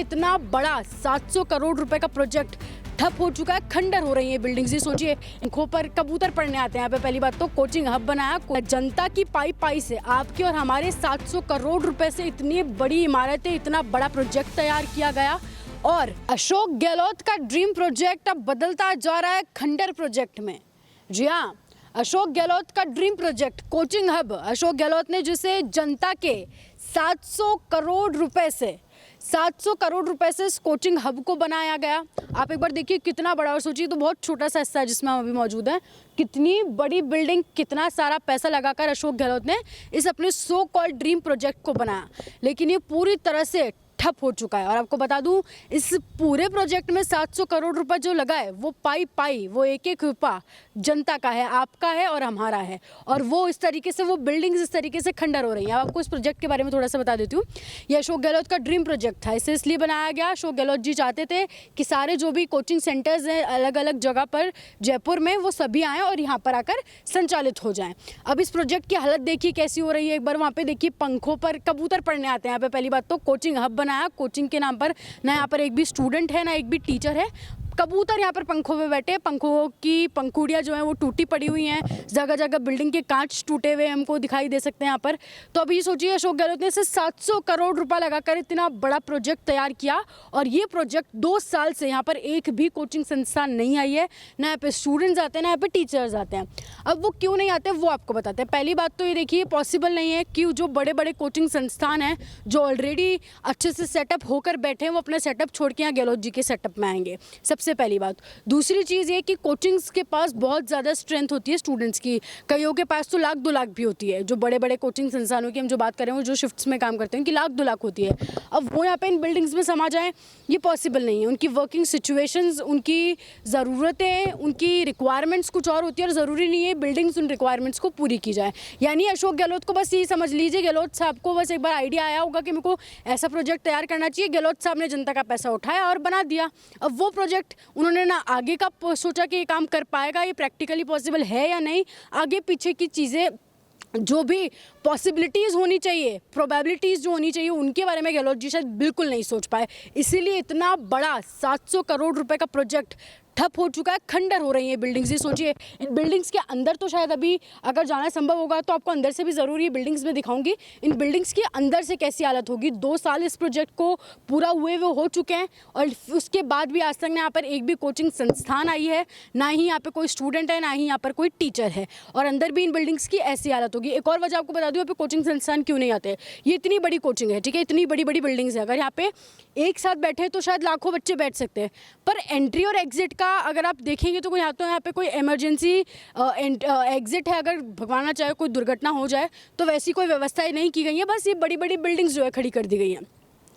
इतना बड़ा 700 करोड़ रुपए का प्रोजेक्ट ठप हो चुका है, खंडर हो रही है बिल्डिंग्स। ये सोचिए, आंखों पर कबूतर पड़ने आते हैं यहाँ पे। पहली बात तो कोचिंग हब बनाया जनता की पाई से, आपके और हमारे 700 करोड़ रुपए से इतनी बड़ी इमारतें, इतना बड़ा प्रोजेक्ट तैयार किया गया। और अशोक गहलोत का ड्रीम प्रोजेक्ट अब बदलता जा रहा है खंडर प्रोजेक्ट में। जी हाँ, अशोक गहलोत का dream project coaching hub, Ashok Gehlot ने जिसे जनता के 700 करोड़ रुपए से 700 करोड़ रुपए से इस कोचिंग हब को बनाया गया। आप एक बार देखिए कितना बड़ा, और सोचिए तो बहुत छोटा सा हिस्सा है जिसमें हम अभी मौजूद हैं। कितनी बड़ी बिल्डिंग, कितना सारा पैसा लगाकर अशोक गहलोत ने इस अपने सो कॉल्ड ड्रीम प्रोजेक्ट को बनाया, लेकिन ये पूरी तरह से ठप हो चुका है। और आपको बता दूं, इस पूरे प्रोजेक्ट में 700 करोड़ रुपए जो लगा है, वो पाई वो एक रुपया जनता का है, आपका है और हमारा है। और वो इस तरीके से, वो बिल्डिंग्स इस तरीके से खंडर हो रही हैं। अब आपको इस प्रोजेक्ट के बारे में थोड़ा सा बता देती हूँ। ये अशोक गहलोत का ड्रीम प्रोजेक्ट था। इसे इसलिए बनाया गया, अशोक गहलोत जी चाहते थे कि सारे जो भी कोचिंग सेंटर्स हैं अलग अलग जगह पर जयपुर में, वो सभी आएँ और यहाँ पर आकर संचालित हो जाएँ। अब इस प्रोजेक्ट की हालत देखिए कैसी हो रही है। एक बार वहाँ पे देखिए पंखों पर कबूतर पड़ने आते हैं यहाँ पे। पहली बात तो कोचिंग हब बनाया, कोचिंग के नाम पर ना यहाँ पर एक भी स्टूडेंट है, ना एक भी टीचर है। कबूतर यहाँ पर पंखों पे बैठे, पंखों की पंखुड़ियाँ जो हैं वो टूटी पड़ी हुई हैं, जगह जगह बिल्डिंग के कांच टूटे हुए हमको दिखाई दे सकते हैं यहाँ पर। तो अभी सोचिए, अशोक गहलोत ने इसे 700 करोड़ रुपए लगाकर इतना बड़ा प्रोजेक्ट तैयार किया, और ये प्रोजेक्ट 2 साल से यहाँ पर एक भी कोचिंग संस्थान नहीं आई है। ना यहाँ पे स्टूडेंट्स आते हैं, ना यहाँ पे टीचर्स आते हैं। अब वो क्यों नहीं आते वो आपको बताते हैं। पहली बात तो ये देखिए, पॉसिबल नहीं है कि जो बड़े बड़े कोचिंग संस्थान हैं जो ऑलरेडी अच्छे से सेटअप होकर बैठे हैं, वो अपना सेटअप छोड़ के यहाँ गहलोत जी के सेटअप में आएंगे। सबसे पहली बात। दूसरी चीज़ ये कि कोचिंग्स के पास बहुत ज़्यादा स्ट्रेंथ होती है स्टूडेंट्स की, कईयों के पास तो 1,00,000 2 लाख भी होती है। जो बड़े बड़े कोचिंग संस्थानों की हम जो बात करें, वो जो शिफ्ट्स में काम करते हैं, उनकी 1,00,000 2 लाख होती है। अब वो यहाँ पे इन बिल्डिंग्स में समा जाएँ, ये पॉसिबल नहीं है। उनकी वर्किंग सिचुएशंस, उनकी ज़रूरतें, उनकी रिक्वायरमेंट्स कुछ और होती है, और ज़रूरी नहीं है बिल्डिंग्स उन रिक्वायरमेंट्स को पूरी की जाए। यानी अशोक गहलोत को बस यही समझ लीजिए, गहलोत साहब को बस एक बार आइडिया आया होगा कि मेरे को ऐसा प्रोजेक्ट तैयार करना चाहिए, गहलोत साहब ने जनता का पैसा उठाया और बना दिया। अब वो प्रोजेक्ट उन्होंने ना आगे का सोचा कि ये काम कर पाएगा, ये प्रैक्टिकली पॉसिबल है या नहीं, आगे पीछे की चीज़ें जो भी पॉसिबिलिटीज़ होनी चाहिए, प्रोबेबिलिटीज़ जो होनी चाहिए, उनके बारे में गहलोत जी शायद बिल्कुल नहीं सोच पाए। इसीलिए इतना बड़ा 700 करोड़ रुपए का प्रोजेक्ट ठप हो चुका है, खंडर हो रही है बिल्डिंग्स। ये सोचिए, इन बिल्डिंग्स के अंदर तो शायद अभी अगर जाना संभव होगा तो आपको अंदर से भी ज़रूर ये बिल्डिंग्स में दिखाऊंगी। इन बिल्डिंग्स के अंदर से कैसी हालत होगी। 2 साल इस प्रोजेक्ट को पूरा हुए वो हो चुके हैं, और उसके बाद भी आज तक यहाँ पर एक भी कोचिंग संस्थान आई है, ना ही यहाँ पर कोई स्टूडेंट है, ना ही यहाँ पर कोई टीचर है। और अंदर भी इन बिल्डिंग्स की ऐसी हालत होगी। एक और वजह आपको बता दूँ, यहाँ पे कोचिंग संस्थान क्यों नहीं आते। ये इतनी बड़ी कोचिंग है, ठीक है, इतनी बड़ी बड़ी बिल्डिंग्स है। अगर यहाँ पे एक साथ बैठे तो शायद लाखों बच्चे बैठ सकते हैं, पर एंट्री और एग्जिट का अगर आप देखेंगे तो यहाँ पे कोई इमरजेंसी एग्जिट है, अगर भगवान ना चाहे कोई दुर्घटना हो जाए तो वैसी कोई व्यवस्थाएं नहीं की गई है। बस ये बड़ी बड़ी बिल्डिंग्स जो है खड़ी कर दी गई हैं।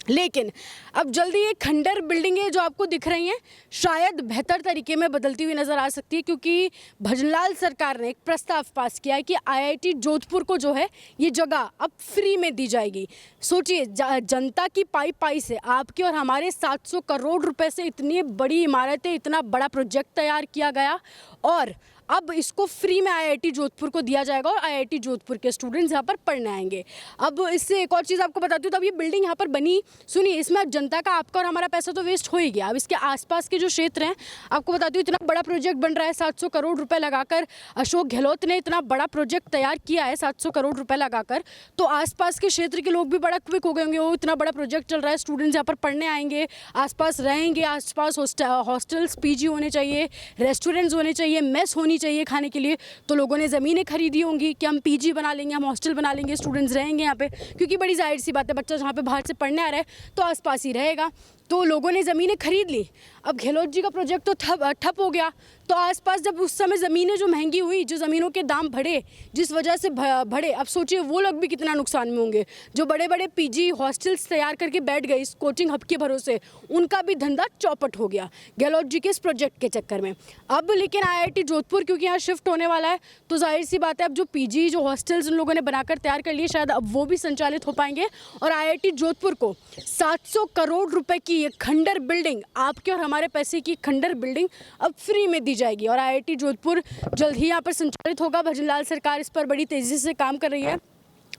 लेकिन अब जल्दी ये खंडर बिल्डिंगें जो आपको दिख रही हैं, शायद बेहतर तरीके में बदलती हुई नज़र आ सकती है, क्योंकि भजनलाल सरकार ने एक प्रस्ताव पास किया है कि IIT जोधपुर को जो है ये जगह अब फ्री में दी जाएगी। सोचिए, जनता की पाई से, आपके और हमारे 700 करोड़ रुपए से इतनी बड़ी इमारतें, इतना बड़ा प्रोजेक्ट तैयार किया गया, और अब इसको फ्री में IIT जोधपुर को दिया जाएगा, और IIT जोधपुर के स्टूडेंट्स यहाँ पर पढ़ने आएंगे। अब इससे एक और चीज़ आपको बताती हूँ, तो अब ये बिल्डिंग यहाँ पर बनी, सुनिए, इसमें जनता का, आपका और हमारा पैसा तो वेस्ट हो ही गया। अब इसके आसपास के जो क्षेत्र हैं, आपको बताती हूँ, इतना बड़ा प्रोजेक्ट बन रहा है, 700 करोड़ रुपये लगाकर अशोक गहलोत ने इतना बड़ा प्रोजेक्ट तैयार किया है 700 करोड़ रुपये लगाकर। तो आसपास के क्षेत्र के लोग भी बड़ा क्विक हो गए होंगे, वो इतना बड़ा प्रोजेक्ट चल रहा है, स्टूडेंट्स यहाँ पर पढ़ने आएंगे, आसपास रहेंगे, आसपास हॉस्टल्स PG होने चाहिए, रेस्टोरेंट्स होने चाहिए, मेस होनी चाहिए खाने के लिए। तो लोगों ने ज़मीनें खरीदी होंगी कि हम PG बना लेंगे, हम हॉस्टल बना लेंगे, स्टूडेंट्स रहेंगे यहाँ पे, क्योंकि बड़ी जाहिर सी बात है, बच्चा जहाँ पे बाहर से पढ़ने आ रहा है तो आसपास ही रहेगा। तो लोगों ने ज़मीनें खरीद ली। अब गहलोत जी का प्रोजेक्ट तो ठप हो गया, तो आसपास जब उस समय ज़मीनें जो महंगी हुई, जो ज़मीनों के दाम बढ़े, जिस वजह से बढ़े, अब सोचिए वो लोग भी कितना नुकसान में होंगे जो बड़े बड़े PG हॉस्टल्स तैयार करके बैठ गए इस कोचिंग हब के भरोसे, उनका भी धंधा चौपट हो गया गहलोत जी के इस प्रोजेक्ट के चक्कर में। अब लेकिन IIT जोधपुर क्योंकि यहाँ शिफ्ट होने वाला है, तो जाहिर सी बात है, अब जो PG जो हॉस्टल्स उन लोगों ने बनाकर तैयार कर लिए, शायद अब वो भी संचालित हो पाएंगे, और IIT जोधपुर को 700 करोड़ रुपए की ये खंडर बिल्डिंग, आपके और हमारे पैसे की खंडर बिल्डिंग अब फ्री में दी जाएगी, और IIT जोधपुर जल्द ही यहाँ पर संचालित होगा। भजनलाल सरकार इस पर बड़ी तेज़ी से काम कर रही है।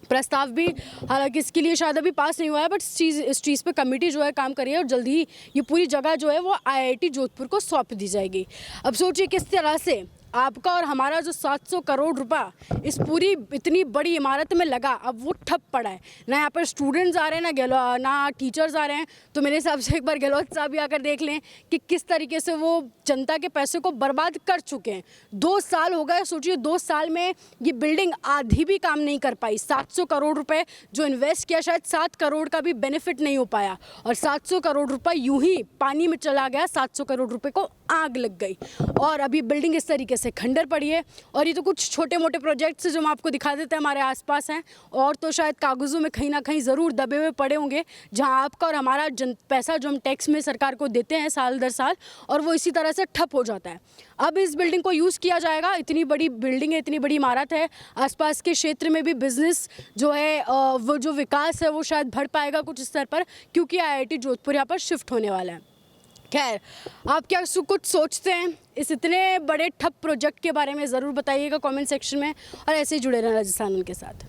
प्रस्ताव भी हालांकि इसके लिए शायद अभी पास नहीं हुआ है, बट इस चीज़ पे कमेटी जो है काम कर रही है और जल्दी ही ये पूरी जगह जो है वो IIT जोधपुर को सौंप दी जाएगी। अब सोचिए किस तरह से आपका और हमारा जो 700 करोड़ रुपया इस पूरी इतनी बड़ी इमारत में लगा, अब वो ठप पड़ा है। ना यहाँ पर स्टूडेंट्स आ रहे हैं, ना टीचर्स आ रहे हैं। तो मेरे हिसाब से एक बार गहलोत साहब भी आकर देख लें कि किस तरीके से वो जनता के पैसे को बर्बाद कर चुके हैं। 2 साल हो गए, सोचिए 2 साल में ये बिल्डिंग आधी भी काम नहीं कर पाई। 700 करोड़ रुपए जो इन्वेस्ट किया, शायद 7 करोड़ का भी बेनिफिट नहीं हो पाया और 700 करोड़ रुपए यूं ही पानी में चला गया। 700 करोड़ रुपए को आग लग गई और अभी बिल्डिंग इस तरीके से खंडर पड़ी है। और ये तो कुछ छोटे मोटे प्रोजेक्ट्स जो हम आपको दिखा देते हैं हमारे आसपास हैं, और तो शायद कागज़ों में कहीं ना कहीं ज़रूर दबे हुए पड़े होंगे, जहां आपका और हमारा पैसा जो हम टैक्स में सरकार को देते हैं साल दर साल, और वो इसी तरह से ठप हो जाता है। अब इस बिल्डिंग को यूज़ किया जाएगा। इतनी बड़ी बिल्डिंग है, इतनी बड़ी इमारत है, आसपास के क्षेत्र में भी बिजनेस जो है वो जो विकास है वो शायद बढ़ पाएगा कुछ स्तर पर, क्योंकि IIT जोधपुर यहाँ पर शिफ्ट होने वाला है। खैर, आप क्या कुछ सोचते हैं इस इतने बड़े ठप प्रोजेक्ट के बारे में? ज़रूर बताइएगा कमेंट सेक्शन में, और ऐसे ही जुड़े रहना राजस्थान के साथ।